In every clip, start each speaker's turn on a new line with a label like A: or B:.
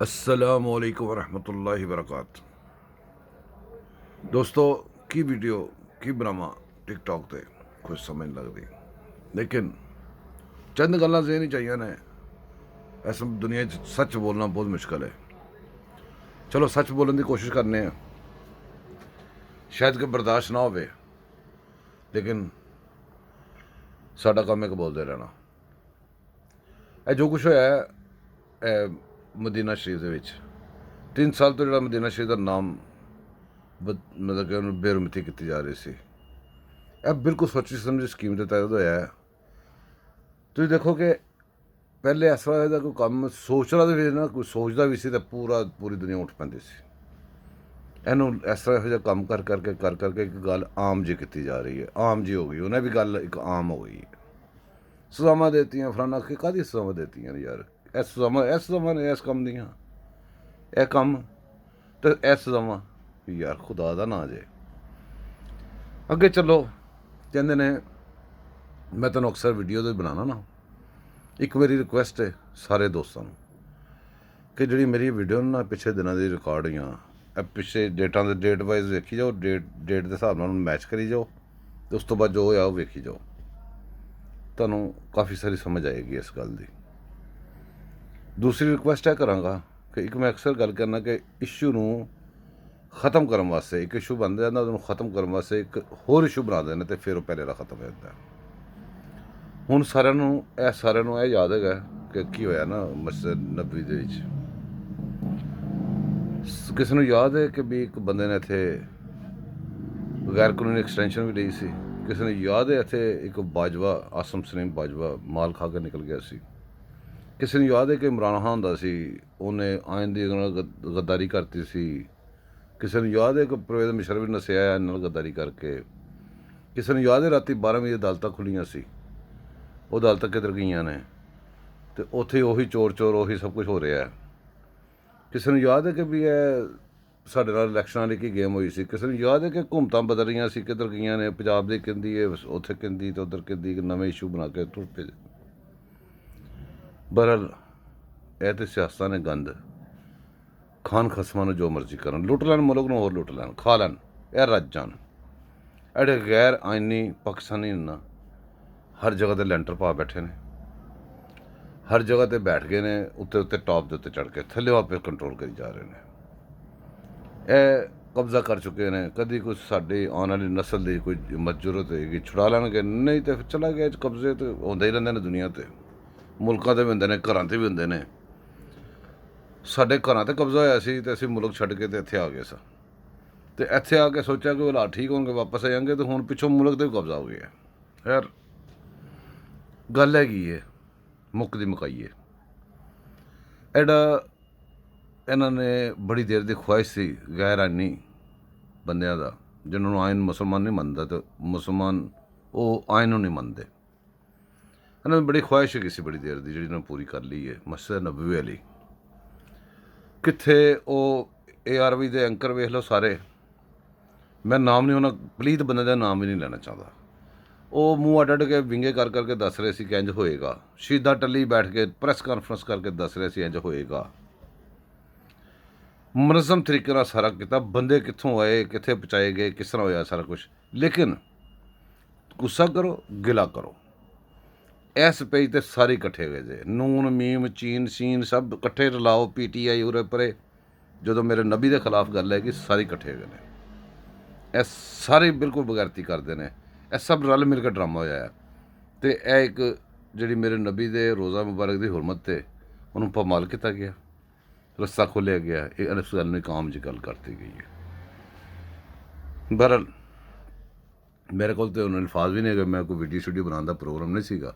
A: अस्सलामुअलैकुम वरहमतुल्लाहि वबरकातुहू। दोस्तों की वीडियो की बनावा टिकटॉक ते कुछ समझ नहीं लगती, लेकिन चंद गल्लां ज़हन चाहिए ने। इस दुनिया सच बोलना बहुत मुश्किल है। चलो सच बोलने की कोशिश करने हैं, शायद कि बर्दाश्त ना हो, लेकिन साडा काम है बोलते रहना। यह जो कुछ होया है मदीना शरीफ के 3 साल तो जो मदीना शरीफ का नाम मतलब कि उन्होंने बेरुमती की जा रही सी। यह बिल्कुल सोची समझी स्कीम के तहत होया है। तुम देखो कि पहले इस तरह का कोई काम सोचना तो भी ना, कोई सोचता भी सी तो पूरी दुनिया उठ पैंदी सी। इनू इस तरह काम कर करके एक गल आम जी की जा रही है, आम जी हो गई, उन्हें भी गल एक आम हो गई है। सजावां देती फलाना कि कादी सजावां देती यार, इस सजावां ने इस कम दियाँ, यह कम तो इस सजावां यार खुदा का ना जे। अगे चलो कहते ने, मैं तेन अक्सर वीडियो तो बनाना ना, एक मेरी रिक्वेस्ट है सारे दोस्तों कि जी मेरी वीडियो ना पिछले दिनों की रिकॉर्ड हुई, पिछले डेटा के डेट वाइज वेखी जाओ, डेट के हिसाब से मैच करी जाओ, तो उस तो बाद जो होया वो वेखी जाओ, तुहानू काफ़ी सारी समझ आएगी इस गल की। दूसरी रिक्वेस्ट है कराँगा कि एक मैं अक्सर गल करना कि इशू नू खत्म करने वास्ते एक इशू बन जाता, उन्होंने खत्म करने वास्ते एक होर इशू बना देने, तो फिर पहले का खत्म हो जाता है। हुण सारिਆਂ यह याद है कि की होया ना मस्जिद नबी दे विच, किसी नूं याद है कि भी एक बंदे ने इत्थे गैर कानूनी एक्सटेंशन भी ली सी। किसी ने याद है इत्थे एक बाजवा आसम सलीम बाजवा माल खा के निकल गया सी। किसी ने याद है कि इमरान खान हुंदा सी, उन्हें आइन दी गद्दारी करती सी। किसी ने याद है कि परवेज़ मुशर्रफ भी नस्सिया है नाल गद्दारी करके। किसी ने याद है राती 12 बजे अदालतां खुलियां सी, वो अदालतां किधर गईयां ने, तो उत्थे उही चोर उही सब कुछ हो रहा है। किसी ने याद है कि भी साढ़े नाल इलैक्शन वाली की गेम हुई सी। किसी ने याद है कि हुकूमतां बदल रही सी, किधर गईयां ने, पंजाब दी कहंदी है उत्थे कहंदी तो उधर कहंदी, नवे इशू बना के तुर पे। बहरहाल यह तो सियासत ने गंद, खान खसमां नूं जो मर्जी करन, लुट लैन मुल्क नूं, होर लुट लैन, खा लैन, यह रज जान। एडे गैर आइनी पाकिस्तानी ना हर जगह ते लैंटर पा बैठे ने, हर जगह ते बैठ गए ने, उत्ते उत्ते टॉप के उत्ते चढ़ के थल्ले आपे कंट्रोल करी जा रहे हैं। यह कब्जा कर चुके हैं। कभी कुछ साड़ी आने वाली नस्ल की कोई जरूरत है छुड़ा लैनगे, नहीं तो फिर चला गया कब्जे तो होंदे ही रहिंदे ने दुनिया ते, मुल्कां ते भी होंदे ने, घरां ते भी होंदे ने। साडे घरां ते कब्जा होया सी ते असीं मुल्क छड्ड के ते इत्थे आ गए सा, ते इत्थे आके सोचा कि हालात ठीक होंगे वापस आ जाएंगे, तो हुण पिछों मुल्क ते भी कब्जा हो गया। खैर गल हैगी है, मुकदी मुकाई है। एडा इन्होंने बड़ी देर की ख्वाहिश सी गैर आइनी बंदियां दा, जिन्होंने आइन मुसलमान नहीं मनता, तो मुसलमान वो आइन नहीं मनते। इन्होंने बड़ी ख्वाहिश है किसी बड़ी देर की, जी पूरी कर ली है। मस्जिद नबवी वाली कित्थे वो ARV के एंकर वेख लो सारे, मैं नाम नहीं, उन्होंने पलीत बंदे का नाम भी नहीं लेना चाहता। वो मूँह अड के विंगे कर करके दस रहे थे कि इंज होएगा, शहीदा टली बैठ के प्रैस कॉन्फ्रेंस करके दस रहे थे इंज होएगा। मनज़म तरीके नाल सारा किया, बंदे कित्थों आए, कित्थे पहुँचाए गए, किस तरह होया सारा कुछ। लेकिन गुस्सा करो गिला करो, इस पेज ते सारे इकट्ठे गए जे, नून मीम चीन सीन सब इकट्ठे रलाओ, PTI उरे परे, जो मेरे नबी के खिलाफ गल है कि सारे इकट्ठे गए हैं। यह सारे बिल्कुल बगैरती करते हैं, यह सब रल मिल के ड्रामा होया है। तो यह एक जी मेरे नबी के रोज़ा मुबारक की हुरमत से उन्होंने पामाल किया गया, रस्सा खोलिया गया, इस गल में काम जी गल करती गई है। बहरहाल मेरे को तो अल्फाज भी नहीं है, मैं कोई वीडियो बनाने का प्रोग्राम नहीं सीगा,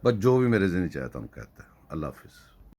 A: बस जो भी मेरे ज़हन च आया तुहानूं कहता। अल्लाह हाफिज़।